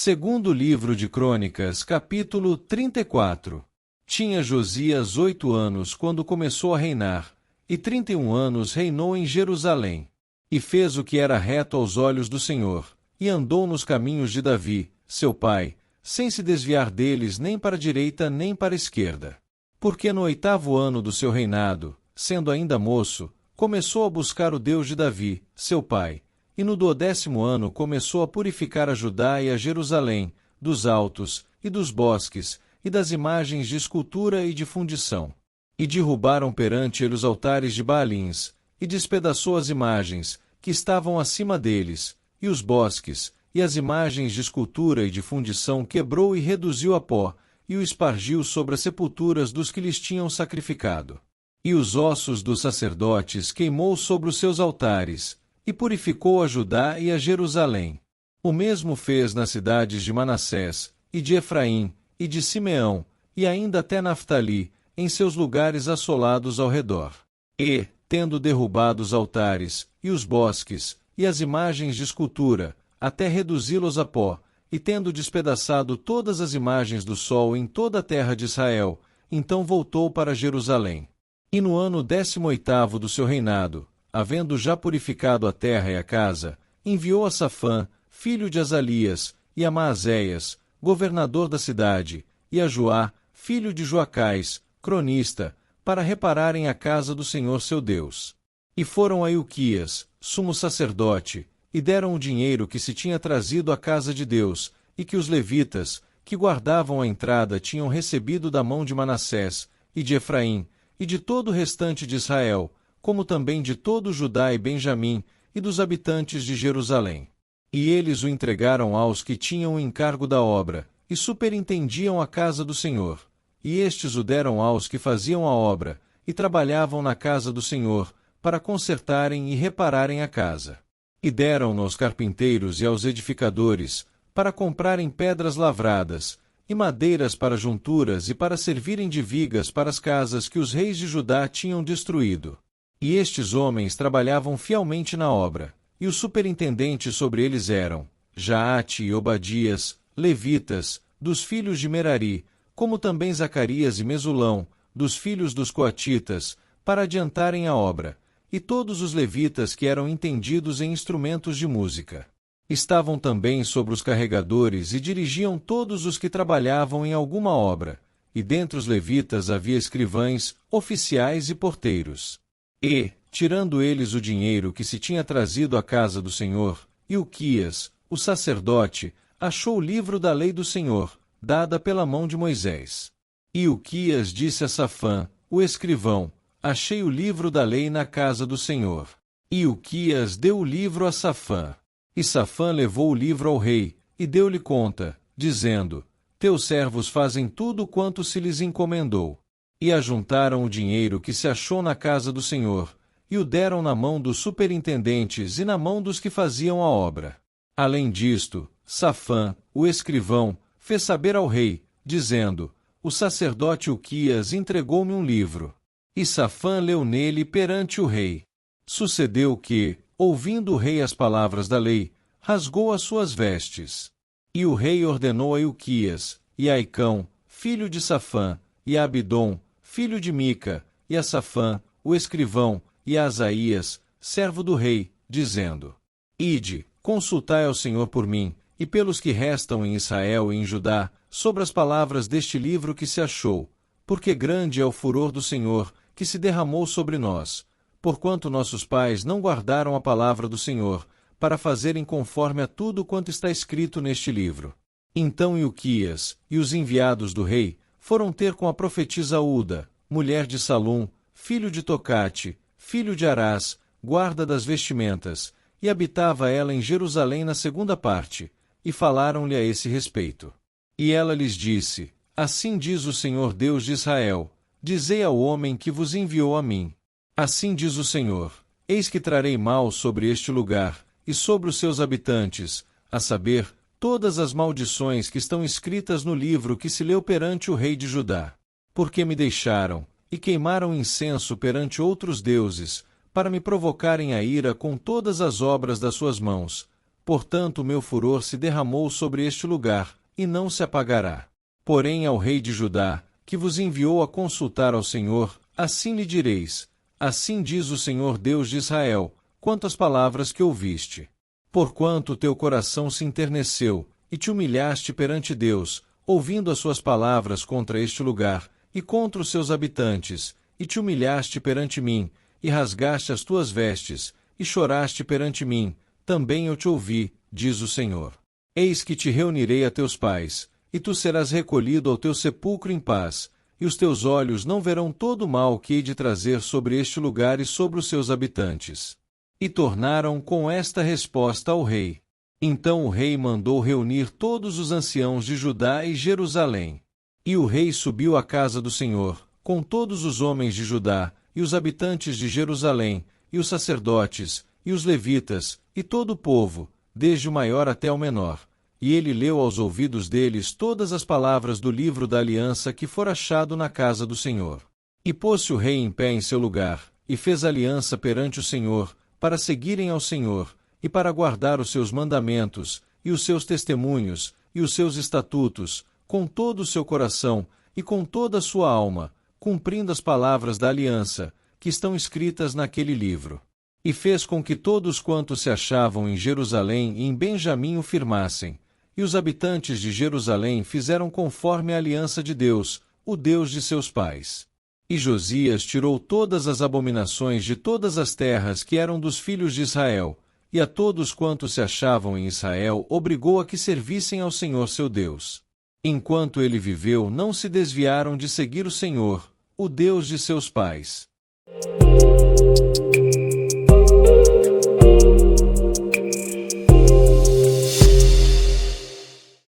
Segundo livro de Crônicas, capítulo 34. Tinha Josias 8 anos quando começou a reinar, e 31 anos reinou em Jerusalém. E fez o que era reto aos olhos do Senhor, e andou nos caminhos de Davi, seu pai, sem se desviar deles nem para a direita nem para a esquerda. Porque no 8º ano do seu reinado, sendo ainda moço, começou a buscar o Deus de Davi, seu pai, e no 12º ano começou a purificar a Judá e a Jerusalém, dos altos, e dos bosques, e das imagens de escultura e de fundição. E derrubaram perante ele os altares de Baalins, e despedaçou as imagens, que estavam acima deles, e os bosques, e as imagens de escultura e de fundição quebrou e reduziu a pó, e o espargiu sobre as sepulturas dos que lhes tinham sacrificado. E os ossos dos sacerdotes queimou sobre os seus altares, e purificou a Judá e a Jerusalém. O mesmo fez nas cidades de Manassés, e de Efraim, e de Simeão, e ainda até Naftali, em seus lugares assolados ao redor. E, tendo derrubado os altares, e os bosques, e as imagens de escultura, até reduzi-los a pó, e tendo despedaçado todas as imagens do sol em toda a terra de Israel, então voltou para Jerusalém. E no ano 18º do seu reinado, havendo já purificado a terra e a casa, enviou a Safã, filho de Azalias, e a Maazéias, governador da cidade, e a Joá, filho de Joacás, cronista, para repararem a casa do Senhor seu Deus. E foram a Ilquias, sumo sacerdote, e deram o dinheiro que se tinha trazido à casa de Deus, e que os levitas, que guardavam a entrada, tinham recebido da mão de Manassés, e de Efraim, e de todo o restante de Israel, como também de todo Judá e Benjamim, e dos habitantes de Jerusalém. E eles o entregaram aos que tinham o encargo da obra, e superintendiam a casa do Senhor. E estes o deram aos que faziam a obra, e trabalhavam na casa do Senhor, para consertarem e repararem a casa. E deram-no aos carpinteiros e aos edificadores, para comprarem pedras lavradas, e madeiras para junturas e para servirem de vigas para as casas que os reis de Judá tinham destruído. E estes homens trabalhavam fielmente na obra, e os superintendentes sobre eles eram Jaate e Obadias, levitas, dos filhos de Merari, como também Zacarias e Mesulão, dos filhos dos coatitas, para adiantarem a obra, e todos os levitas que eram entendidos em instrumentos de música. Estavam também sobre os carregadores e dirigiam todos os que trabalhavam em alguma obra, e dentre os levitas havia escrivães, oficiais e porteiros. E, tirando eles o dinheiro que se tinha trazido à casa do Senhor, Ilquias, o sacerdote, achou o livro da lei do Senhor, dada pela mão de Moisés. E Ilquias disse a Safã, o escrivão, achei o livro da lei na casa do Senhor. E Ilquias deu o livro a Safã. E Safã levou o livro ao rei, e deu-lhe conta, dizendo, teus servos fazem tudo quanto se lhes encomendou. E ajuntaram o dinheiro que se achou na casa do Senhor, e o deram na mão dos superintendentes e na mão dos que faziam a obra. Além disto, Safã, o escrivão, fez saber ao rei, dizendo, o sacerdote Ilquias entregou-me um livro. E Safã leu nele perante o rei. Sucedeu que, ouvindo o rei as palavras da lei, rasgou as suas vestes. E o rei ordenou a Ilquias, e a Aicão, filho de Safã, e a Abidom, filho de Mica, e a Safã, o escrivão, e a Asaías, servo do rei, dizendo, ide, consultai ao Senhor por mim, e pelos que restam em Israel e em Judá, sobre as palavras deste livro que se achou, porque grande é o furor do Senhor, que se derramou sobre nós, porquanto nossos pais não guardaram a palavra do Senhor, para fazerem conforme a tudo quanto está escrito neste livro. Então Ilquias, e os enviados do rei, foram ter com a profetisa Uda, mulher de Salum, filho de Tocate, filho de Arás, guarda das vestimentas, e habitava ela em Jerusalém na segunda parte, e falaram-lhe a esse respeito. E ela lhes disse, assim diz o Senhor Deus de Israel, dizei ao homem que vos enviou a mim. Assim diz o Senhor, eis que trarei mal sobre este lugar, e sobre os seus habitantes, a saber, todas as maldições que estão escritas no livro que se leu perante o rei de Judá. Porque me deixaram, e queimaram incenso perante outros deuses, para me provocarem a ira com todas as obras das suas mãos. Portanto o meu furor se derramou sobre este lugar, e não se apagará. Porém ao rei de Judá, que vos enviou a consultar ao Senhor, assim lhe direis: assim diz o Senhor Deus de Israel, quanto às palavras que ouviste. Porquanto teu coração se enterneceu, e te humilhaste perante Deus, ouvindo as suas palavras contra este lugar, e contra os seus habitantes, e te humilhaste perante mim, e rasgaste as tuas vestes, e choraste perante mim, também eu te ouvi, diz o Senhor. Eis que te reunirei a teus pais, e tu serás recolhido ao teu sepulcro em paz, e os teus olhos não verão todo o mal que hei de trazer sobre este lugar e sobre os seus habitantes. E tornaram com esta resposta ao rei. Então o rei mandou reunir todos os anciãos de Judá e Jerusalém. E o rei subiu à casa do Senhor, com todos os homens de Judá, e os habitantes de Jerusalém, e os sacerdotes, e os levitas, e todo o povo, desde o maior até o menor. E ele leu aos ouvidos deles todas as palavras do livro da aliança que fora achado na casa do Senhor. E pôs-se o rei em pé em seu lugar, e fez aliança perante o Senhor, para seguirem ao Senhor, e para guardar os seus mandamentos, e os seus testemunhos, e os seus estatutos, com todo o seu coração, e com toda a sua alma, cumprindo as palavras da aliança, que estão escritas naquele livro. E fez com que todos quantos se achavam em Jerusalém e em Benjamim o firmassem, e os habitantes de Jerusalém fizeram conforme a aliança de Deus, o Deus de seus pais. E Josias tirou todas as abominações de todas as terras que eram dos filhos de Israel, e a todos quantos se achavam em Israel obrigou a que servissem ao Senhor seu Deus. Enquanto ele viveu, não se desviaram de seguir o Senhor, o Deus de seus pais.